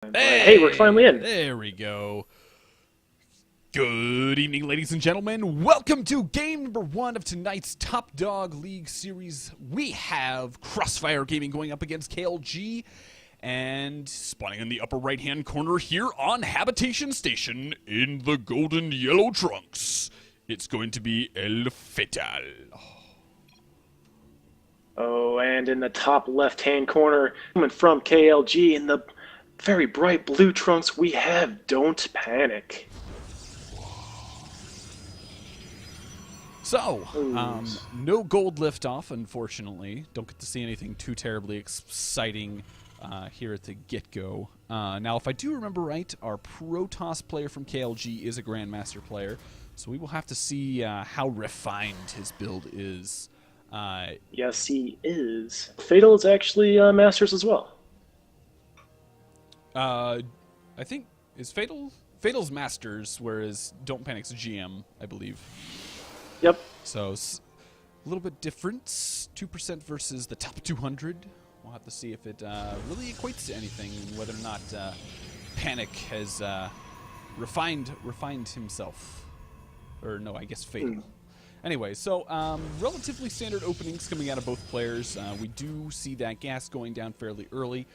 Hey, we're finally in. There we go. Good evening, ladies and gentlemen. Welcome to game number 1 of tonight's Top Dog League series. We have Crossfire Gaming going up against KLG, and spawning in the upper right-hand corner here on Habitation Station in the golden yellow trunks, it's going to be ElFatal. Oh, and in the top left-hand corner, coming from KLG in the very bright blue trunks, we have DontPanic. So, no gold liftoff, unfortunately. Don't get to see anything too terribly exciting here at the get-go. Now, if I do remember right, our Protoss player from KLG is a Grandmaster player, so we will have to see how refined his build is. Yes, he is. Fatal is actually Masters as well. I think, is Fatal's Masters, whereas DontPanic's GM, I believe. Yep. So, a little bit different. 2% versus the top 200. We'll have to see if it really equates to anything, and whether or not Panic has refined himself. Or no, I guess Fatal. Anyway, so relatively standard openings coming out of both players. We do see that gas going down fairly early,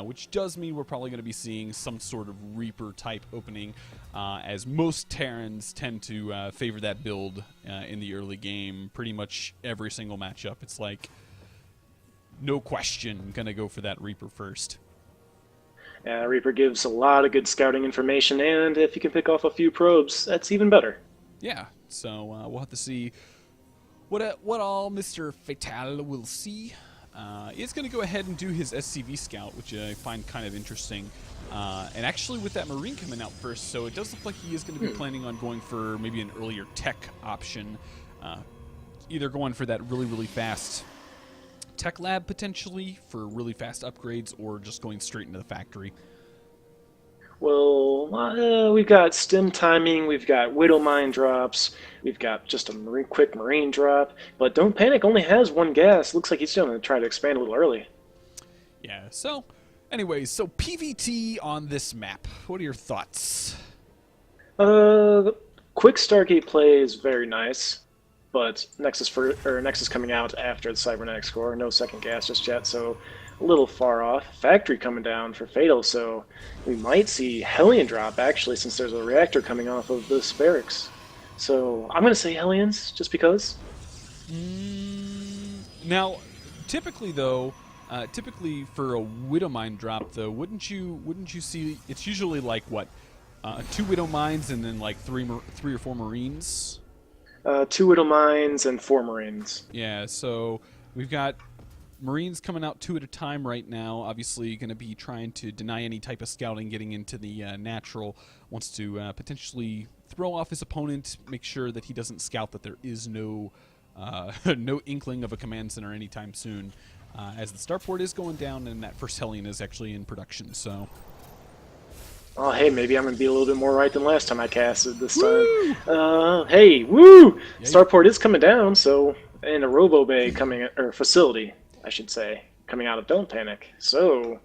which does mean we're probably going to be seeing some sort of Reaper-type opening, as most Terrans tend to favor that build in the early game. Pretty much every single matchup, it's like, no question, going to go for that Reaper first. Reaper gives a lot of good scouting information, and if you can pick off a few probes, that's even better. Yeah, so we'll have to see what all Mr. Fatal will see. He's going to go ahead and do his SCV scout, which I find kind of interesting. And actually with that Marine coming out first, so it does look like he is going to be planning on going for maybe an earlier tech option. Either going for that really, really fast tech lab potentially for really fast upgrades, or just going straight into the factory. Well, we've got stim timing, we've got Widow Mine drops, we've got just a quick Marine drop, but DontPanic only has one gas. Looks like he's going to try to expand a little early. Yeah, so, anyways, so PvT on this map. What are your thoughts? Quick Stargate play is very nice, but Nexus coming out after the Cybernetics core, no second gas just yet, so a little far off. Factory coming down for Fatal, so we might see Hellion drop, actually, since there's a reactor coming off of the Barracks. So I'm going to say Hellions, just because. Now, typically, though, for a Widow Mine drop, though, wouldn't you see, it's usually like, what, 2 Widow Mines and then like 3 or 4 Marines? 2 Widow Mines and 4 Marines. Yeah, so we've got Marines coming out 2 at a time right now. Obviously going to be trying to deny any type of scouting getting into the natural. Wants to potentially throw off his opponent, make sure that he doesn't scout that there is no no inkling of a command center anytime soon, as the starport is going down and that first Hellion is actually in production. So, oh, hey, maybe I'm going to be a little bit more right than last time I casted this time. Hey, woo! Yeah, starport is coming down, so, and a Robo Bay coming, or facility, I should say, coming out of DontPanic. So,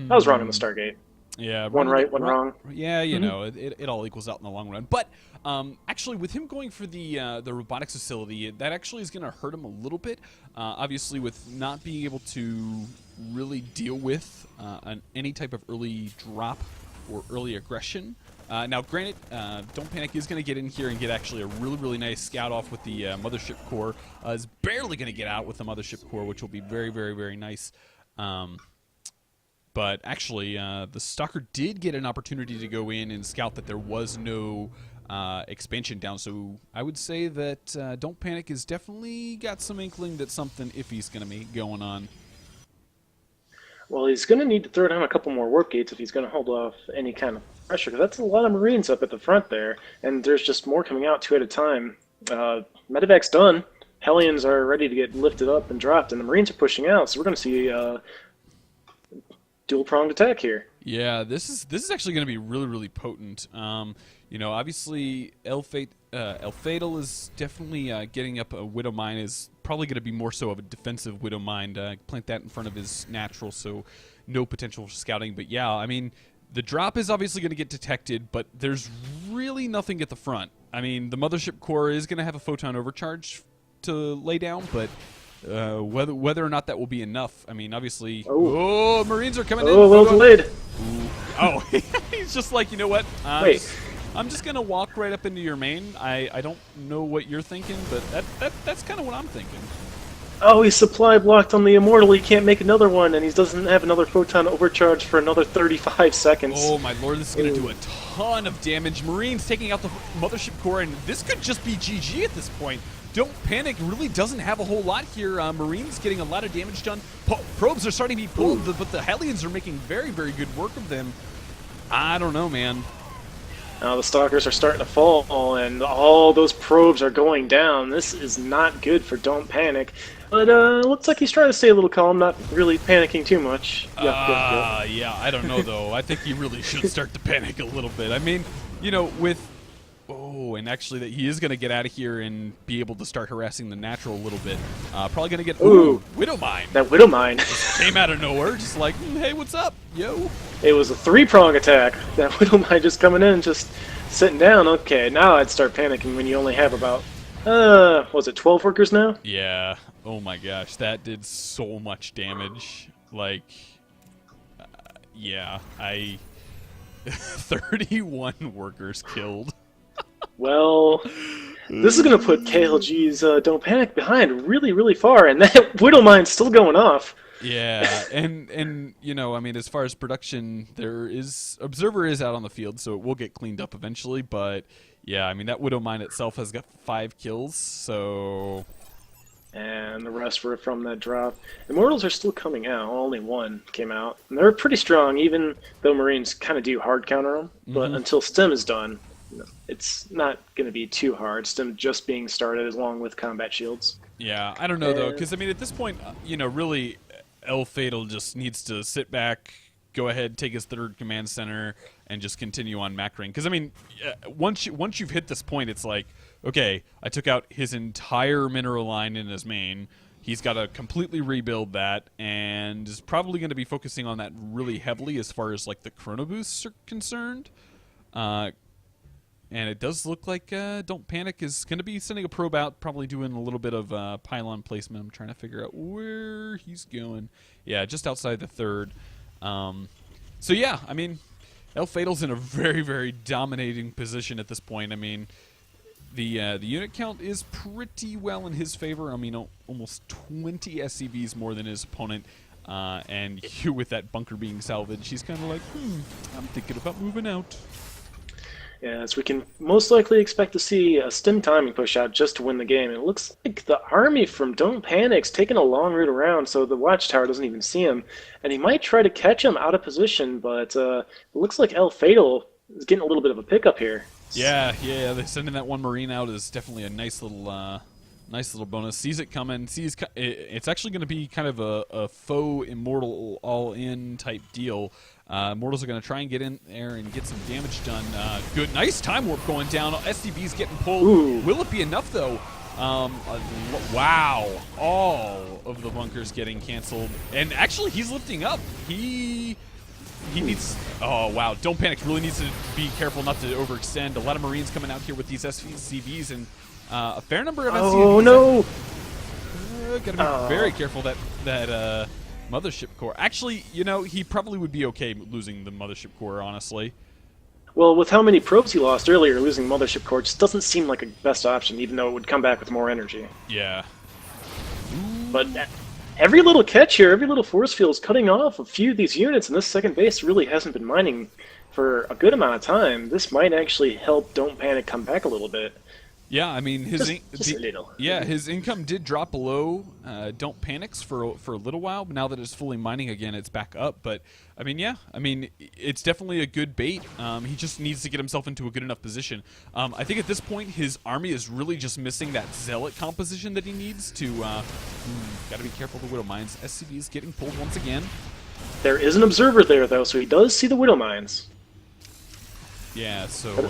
I was wrong on the Stargate. Yeah, one right, one wrong. Yeah, you know, it all equals out in the long run. But actually, with him going for the robotics facility, that actually is going to hurt him a little bit. Obviously, with not being able to really deal with any type of early drop or early aggression. Now, granted, DontPanic is going to get in here and get actually a really, really nice scout off with the Mothership Core. Is barely going to get out with the Mothership Core, which will be very, very, very nice. But actually, the Stalker did get an opportunity to go in and scout that there was no expansion down. So I would say that DontPanic has definitely got some inkling that something iffy's going to be going on. Well, he's going to need to throw down a couple more warp gates if he's going to hold off any kind of pressure, because that's a lot of Marines up at the front there, and there's just more coming out 2 at a time. Medevac's done. Hellions are ready to get lifted up and dropped, and the Marines are pushing out, so we're going to see dual-pronged attack here. Yeah, this is actually going to be really, really potent. You know, obviously, ElFatal is definitely getting up a Widow Mine is probably going to be more so of a defensive Widow Mine. Plant that in front of his natural, so no potential for scouting. But yeah, I mean, the drop is obviously going to get detected, but there's really nothing at the front. I mean, the mothership core is going to have a photon overcharge to lay down, but whether or not that will be enough, I mean, obviously... Oh, Marines are coming in. Oh, well delayed. Oh, he's just like, you know what? Wait. I'm just going to walk right up into your main. I don't know what you're thinking, but that's kind of what I'm thinking. Oh, he's supply blocked on the Immortal. He can't make another one, and he doesn't have another photon overcharge for another 35 seconds. Oh my lord, this is going to do a ton of damage. Marines taking out the mothership core, and this could just be GG at this point. Don't Panic really doesn't have a whole lot here. Marines getting a lot of damage done. Probes are starting to be pulled, but the Hellions are making very, very good work of them. I don't know, man. Now the Stalkers are starting to fall, and all those probes are going down. This is not good for Don't Panic. But looks like he's trying to stay a little calm, not really panicking too much. Yeah, I don't know, though. I think he really should start to panic a little bit. I mean, you know, with... Oh, and actually that he is going to get out of here and be able to start harassing the natural a little bit. Probably going to get... Ooh, Widowmine. That Widowmine. Came out of nowhere, just like, hey, what's up, yo? It was a 3-prong attack. That Widowmine just coming in, just sitting down. Okay, now I'd start panicking when you only have about... was it 12 workers now? Yeah. Oh my gosh, that did so much damage. Like, yeah, 31 workers killed. Well, this is going to put KLG's Don't Panic behind really, really far, and that Widowmine's still going off. Yeah, and you know, I mean, as far as production, Observer is out on the field, so it will get cleaned up eventually, but yeah, I mean, that Widowmine itself has got 5 kills, so... And the rest were from that drop. Immortals are still coming out. Only one came out. And they're pretty strong, even though Marines kind of do hard counter them. But until Stim is done, it's not going to be too hard. Stim just being started along with combat shields. Yeah, I don't know, though, because, I mean, at this point, you know, really, ElFatal just needs to sit back, go ahead, take his 3rd command center, and just continue on macroing. Because, I mean, once you've hit this point, it's like, okay, I took out his entire mineral line in his main. He's got to completely rebuild that, and is probably going to be focusing on that really heavily as far as, like, the chrono boosts are concerned. And it does look like Don't Panic is going to be sending a probe out, probably doing a little bit of pylon placement. I'm trying to figure out where he's going. Yeah, just outside the 3rd. So, yeah, I mean, ElFatal's in a very, very dominating position at this point. I mean... The unit count is pretty well in his favor. I mean, almost 20 SCVs more than his opponent. And with that bunker being salvaged, he's kind of like, I'm thinking about moving out. Yeah, so we can most likely expect to see a Stim timing push out just to win the game. It looks like the army from Don't Panic's taking a long route around, so the Watchtower doesn't even see him. And he might try to catch him out of position, but it looks like ElFatal is getting a little bit of a pickup here. Yeah, they're sending that one Marine out is definitely a nice little bonus. Sees it coming. It's actually going to be kind of a faux Immortal all-in type deal. Immortals are going to try and get in there and get some damage done. Good, nice time warp going down. SCV's getting pulled. Ooh. Will it be enough though? Wow, all of the bunkers getting canceled, and actually he's lifting up. He needs... Oh, wow. Don't Panic really needs to be careful not to overextend. A lot of Marines coming out here with these SCVs, and a fair number of SCVs. Oh, no! Gotta be very careful that Mothership Core... Actually, you know, he probably would be okay losing the Mothership Core, honestly. Well, with how many probes he lost earlier, losing Mothership Core just doesn't seem like a best option, even though it would come back with more energy. Yeah. But... every little catch here, every little force field is cutting off a few of these units, and this second base really hasn't been mining for a good amount of time. This might actually help Don't Panic come back a little bit. Yeah, I mean, just a little. Yeah, his income did drop below Don't Panic's for a little while, but now that it's fully mining again, it's back up. But, I mean, yeah, I mean, it's definitely a good bait. He just needs to get himself into a good enough position. I think at this point, his army is really just missing that Zealot composition that he needs to... gotta be careful of the Widow Mines. SCV is getting pulled once again. There is an Observer there, though, so he does see the Widow Mines. Yeah, so...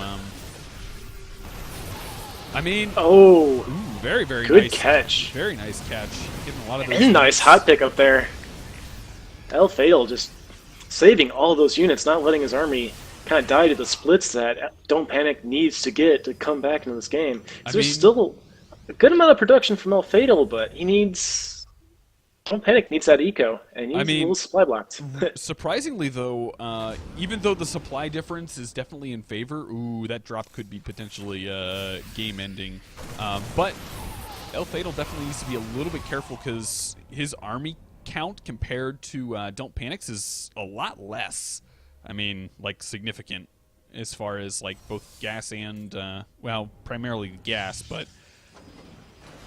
I mean... Oh! Very, very good nice. Catch. Very nice catch. Getting a lot of those... And nice hot pick up there. ElFatal just saving all of those units, not letting his army kind of die to the splits that DontPanic needs to get to come back into this game. So there's still a good amount of production from ElFatal, but he needs... DontPanic needs that eco, and he needs a little supply blocked. Surprisingly, though, even though the supply difference is definitely in favor, ooh, that drop could be potentially game-ending. But ElFatal definitely needs to be a little bit careful because his army count compared to DontPanic's is a lot less. I mean, like, significant as far as, like, both gas and, well, primarily gas, but...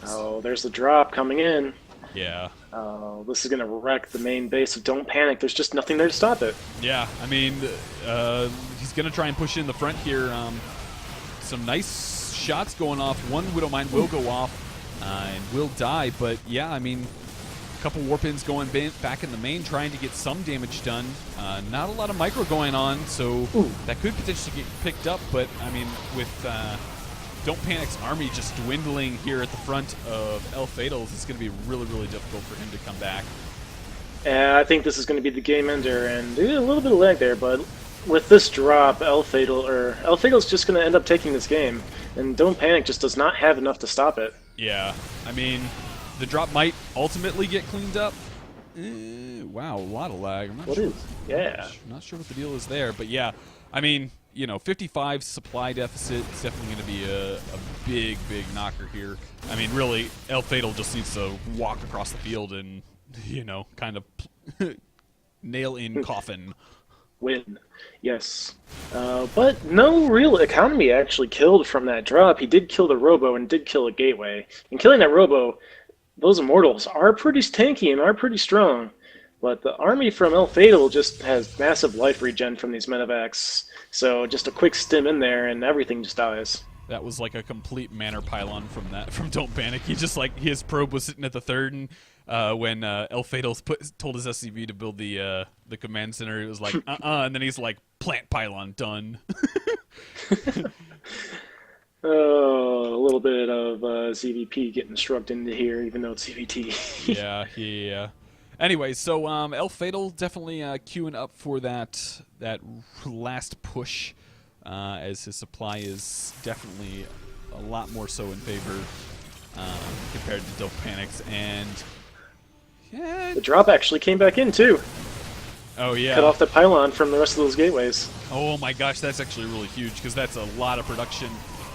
Oh, there's the drop coming in. Yeah. Oh, this is going to wreck the main base of DontPanic. There's just nothing there to stop it. Yeah, I mean, he's going to try and push in the front here. Some nice shots going off. One Widowmine will go off and will die, but yeah, I mean, a couple Warpins going back in the main, trying to get some damage done. Not a lot of micro going on, so that could potentially get picked up, but I mean, with... DontPanic's army just dwindling here at the front of ElFatal's, it's going to be really, really difficult for him to come back. Yeah, I think this is going to be the game ender, and a little bit of lag there, but with this drop, ElFatal's just going to end up taking this game, and DontPanic just does not have enough to stop it. Yeah, I mean, the drop might ultimately get cleaned up. Wow, a lot of lag. I'm not sure what the deal is there, but yeah, I mean, you know, 55 supply deficit is definitely going to be a big, big knocker here. I mean, really, ElFatal just needs to walk across the field and, you know, kind of nail in coffin. Win. Yes. But no real economy actually killed from that drop. He did kill the Robo and did kill a gateway. And killing that Robo, those Immortals are pretty tanky and are pretty strong. But the army from ElFatal just has massive life regen from these medevacs. So just a quick stim in there and everything just dies. That was like a complete manor pylon from DontPanic. He just like his probe was sitting at the third, and when ElFatal told his SCV to build the command center, it was like and then he's like, plant pylon done. Oh, a little bit of ZVP getting shrugged into here, even though it's CVT. Yeah. Anyway, so ElFatal definitely queuing up for that last push, as his supply is definitely a lot more so in favor compared to DontPanic's, and the drop actually came back in too. Oh yeah, cut off the pylon from the rest of those gateways. Oh my gosh, that's actually really huge because that's a lot of production,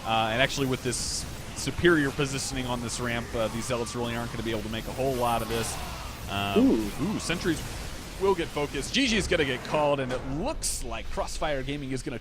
and actually with this superior positioning on this ramp, these zealots really aren't going to be able to make a whole lot of this. Sentries will get focused. GG is going to get called, and it looks like Crossfire Gaming is going to